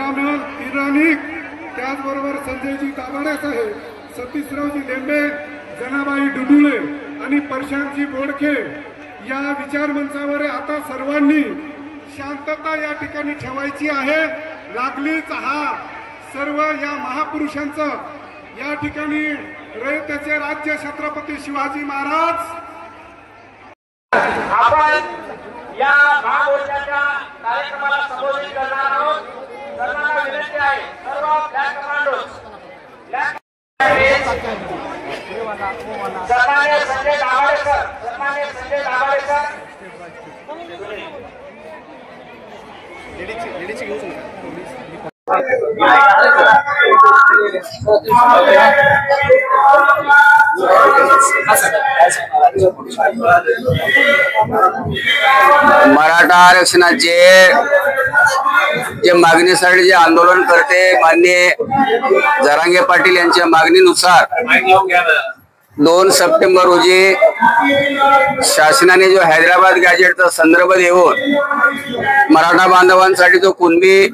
रामलाल इराणी, त्याचबरोबर संजयजी दाभाडे साहेब, सतीशरावजी लेंबे, जनाबाई डुडुळे आणि प्रशांतजी बोडके या विचार मंचावर आता सर्वांनी शांतता या ठिकाणी ठेवायची आहे। लागलीच हा सर्व या महापुरुषांचा या ठिकाणी रयतेचे राज्य छत्रपती शिवाजी महाराज आपण या महापुरुषांच्या कार्यक्रमाला संबोधित करणार आहोत। सर्वांना विनंती आहे, सर्व फ्लॅग कमांडो सन्माननीय संजय दाभाडे सर, सन्माननीय संजय दाभाडे सर, मराठा आरक्षणाचे जे मागणीसाठी जे आंदोलन करते माननीय जरांगे पाटील यांच्या मागणीनुसार 2 सप्टेंबर रोजी शासनाने जो हैदराबाद गॅजेटचा संदर्भ देऊन मराठा बांधवांसाठी जो कुणबी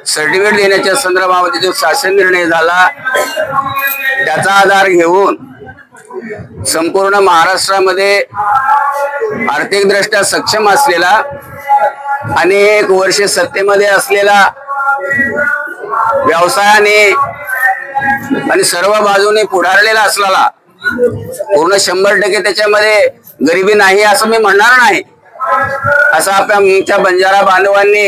सर्टिफिकेट देण्याच्या संदर्भामध्ये जो शासन निर्णय झाला त्याचा आधार घेऊन संपूर्ण महाराष्ट्रामध्ये आर्थिकदृष्ट्या सक्षम असलेला अनेक वर्षे सत्तेमध्ये असलेला व्यवसायाने आणि सर्व बाजूने पुढारलेला असलेला पूर्ण 100% त्याच्यामध्ये गरिबी नाही असं मी म्हणणार नाही। असं आमच्या बंजारा बांधवांनी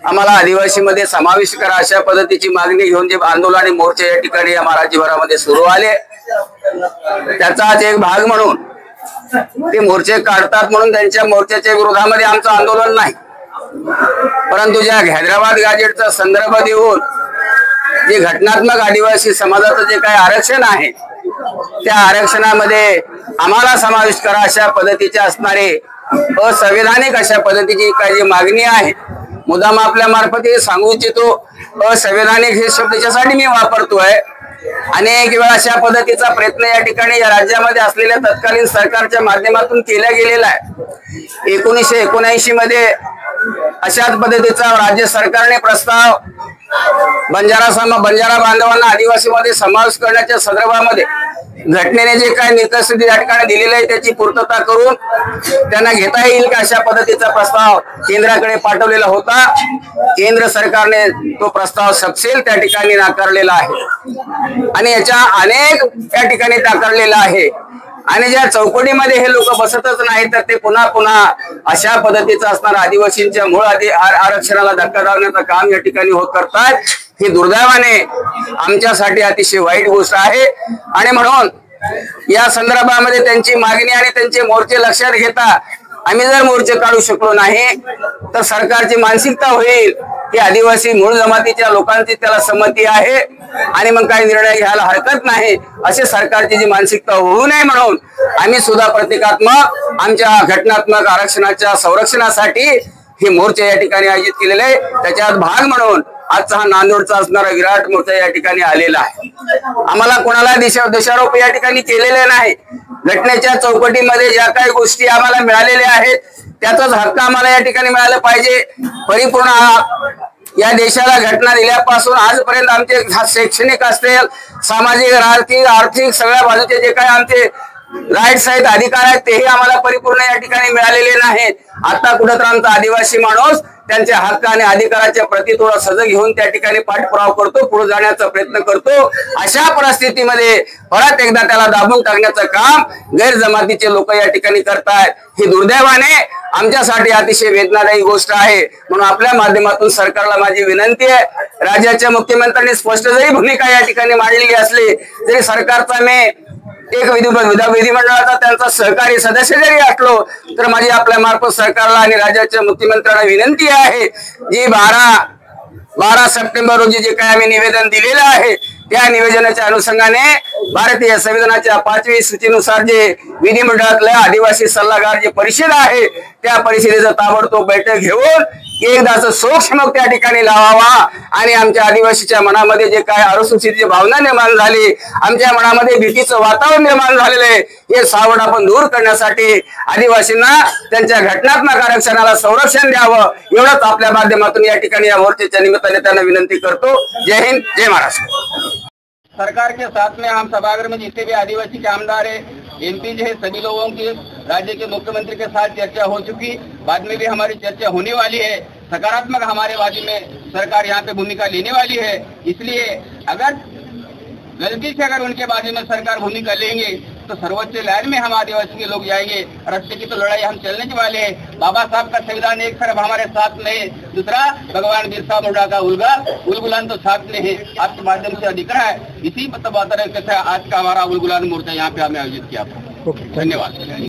आम्हाला आदिवासी मध्ये समावेश करा अशा पद्धतीची मागणी घेऊन जे आंदोलन आणि मोर्चे या ठिकाणी महाराष्ट्रभरामध्ये सुरू आले त्याचाच एक भाग म्हणून ते मोर्चे काढतात म्हणून त्यांच्या मोर्चाच्या विरोधामध्ये आमचं आंदोलन नाही, परंतु ज्या हैदराबाद गॅजेटचा संदर्भ देऊन जे घटनात्मक आदिवासी समाजाचं जे काही आरक्षण आहे त्या आरक्षणामध्ये आम्हाला समावेश करा अशा पद्धतीचे असणारे असंवैधानिक अशा पद्धतीची काही जी मागणी आहे, मुद्दाम आपल्या मार्फत हे सांगू इच्छितो। असंवैधानिक हे शब्द त्याच्यासाठी मी वापरतोय। अनेक वेळा अशा पद्धतीचा प्रयत्न या ठिकाणी या राज्यामध्ये असलेल्या तत्कालीन सरकारच्या माध्यमातून केला गेलेला आहे। 1979 मध्ये अशाच पद्धतीचा राज्य सरकारने प्रस्ताव बंजारा बांधवांना आदिवासी मध्ये समावेश करण्याच्या संदर्भामध्ये घटनेने जे काही निकष या ठिकाणी दिलेले आहे त्याची पूर्तता करून त्यांना घेता येईल का अशा पद्धतीचा प्रस्ताव केंद्राकडे पाठवलेला होता। केंद्र सरकारने तो प्रस्ताव सपशेल त्या ठिकाणी नाकारलेला आहे आणि याच्या अनेक त्या ठिकाणी नाकारलेला आहे आणि ज्या चौकटीमध्ये हे लोक बसतच नाही तर ते पुन्हा पुन्हा अशा पद्धतीचं असणार आदिवासींच्या मूळ आरक्षणाला धक्का लावण्याचं काम या ठिकाणी होत करतात। ही दुर्दैवाने आमच्यासाठी अतिशय वाईट गोष्ट आहे आणि म्हणून या संदर्भामध्ये त्यांची मागणी आणि त्यांचे मोर्चे लक्षात घेता आम्ही जर मोर्चे काढू शकलो नाही तर सरकारची मानसिकता होईल की आदिवासी मूळ जमातीच्या लोकांची त्याला संमती आहे आणि मग काही निर्णय घ्यायला हरकत नाही असे सरकारची जी मानसिकता होऊ नये म्हणून आम्ही सुद्धा प्रतिकात्मक आमच्या घटनात्मक आरक्षणाच्या संरक्षणासाठी हे मोर्चे या ठिकाणी आयोजित केलेले आहे। त्याच्यात भाग म्हणून आजचा हा नांदोडचा असणारा विराट मोर्चा या ठिकाणी आलेला आहे। आम्हाला कोणाला दोषारोप या ठिकाणी केलेले नाही। घटनेच्या चौकटीमध्ये ज्या काही गोष्टी आम्हाला मिळालेल्या आहेत त्याचाच हक्क आम्हाला या ठिकाणी मिळाला पाहिजे। परिपूर्ण या देशाला घटना दिल्यापासून आजपर्यंत आमचे शैक्षणिक असेल, सामाजिक, आर्थिक सगळ्या बाजूचे जे काही आमचे राईट्स आहेत, अधिकार आहेत तेही आम्हाला परिपूर्ण या ठिकाणी मिळालेले नाहीत। आता कुठंतरी आमचा आदिवासी माणूस त्यांच्या हक्क आणि अधिकाराच्या प्रति थोडा सजग घेऊन त्या ठिकाणी पाठपुरावा करतो, पुढे जाण्याचा प्रयत्न करतो। अशा परिस्थितीमध्ये परत एकदा त्याला दाबून टाकण्याचं काम गैरजमातीचे लोक या ठिकाणी करतायत। ही दुर्दैवाने आमच्यासाठी अतिशय वेदनादायी गोष्ट आहे। म्हणून आपल्या माध्यमातून सरकारला माझी विनंती आहे, राज्याच्या मुख्यमंत्र्यांनी स्पष्ट जरी भूमिका या ठिकाणी मांडलेली असली तरी सरकारचा मी एक विधिमंडळाचा त्यांचा सहकारी सदस्य जरी असलो तर माझी आपल्या मार्फत सरकारला आणि राज्याच्या मुख्यमंत्र्यांना विनंती आहे जी 12 सप्टेंबर रोजी जे काही आम्ही निवेदन दिलेलं आहे त्या निवेदनाच्या अनुषंगाने भारतीय संविधानाच्या 5वी सूचीनुसार जे विधिमंडळातल्या आदिवासी सल्लागार जी परिषद आहे त्या परिषदेचं ताबडतोब बैठक घेऊन एकदाच सूक्ष्म त्या ठिकाणी लावावा आणि आमच्या आदिवासीच्या मनामध्ये जे काय अनुसूचित भावना निर्माण झाली, आमच्या मनामध्ये भीतीचं वातावरण निर्माण झालेलं आहे, हे सावट आपण दूर करण्यासाठी आदिवासींना त्यांच्या घटनात्मक आरक्षणाला संरक्षण द्यावं, एवढंच आपल्या माध्यमातून या ठिकाणी या मोर्चाच्या निमित्ताने त्यांना विनंती करतो। जय हिंद, जय महाराष्ट्र। सरकार के साथ में हम सभागृह में जितने भी आदिवासी के आमदार है, एमपी जो है, सभी लोगों की राज्य के मुख्यमंत्री के साथ चर्चा हो चुकी, बाद में भी हमारी चर्चा होने वाली है। सकारात्मक हमारे बाजू में सरकार यहाँ पे भूमिका लेने वाली है। इसलिए अगर गलती से अगर उनके बाजू में सरकार भूमिका लेंगे तो सर्वोच्च न्यायालय में हम आदिवासी के लोग जाएंगे। रास्ते की तो लड़ाई हम चलने वाले हैं। बाबा साहब का संविधान एक तरफ हमारे साथ में है, दूसरा भगवान बिरसा मुंडा का उलगुलान तो साथ में है, आपके माध्यम से दिख रहा है। इसी तरीके से आज का हमारा उलगुलान मोर्चा यहाँ पे हमें आयोजित किया। धन्यवाद।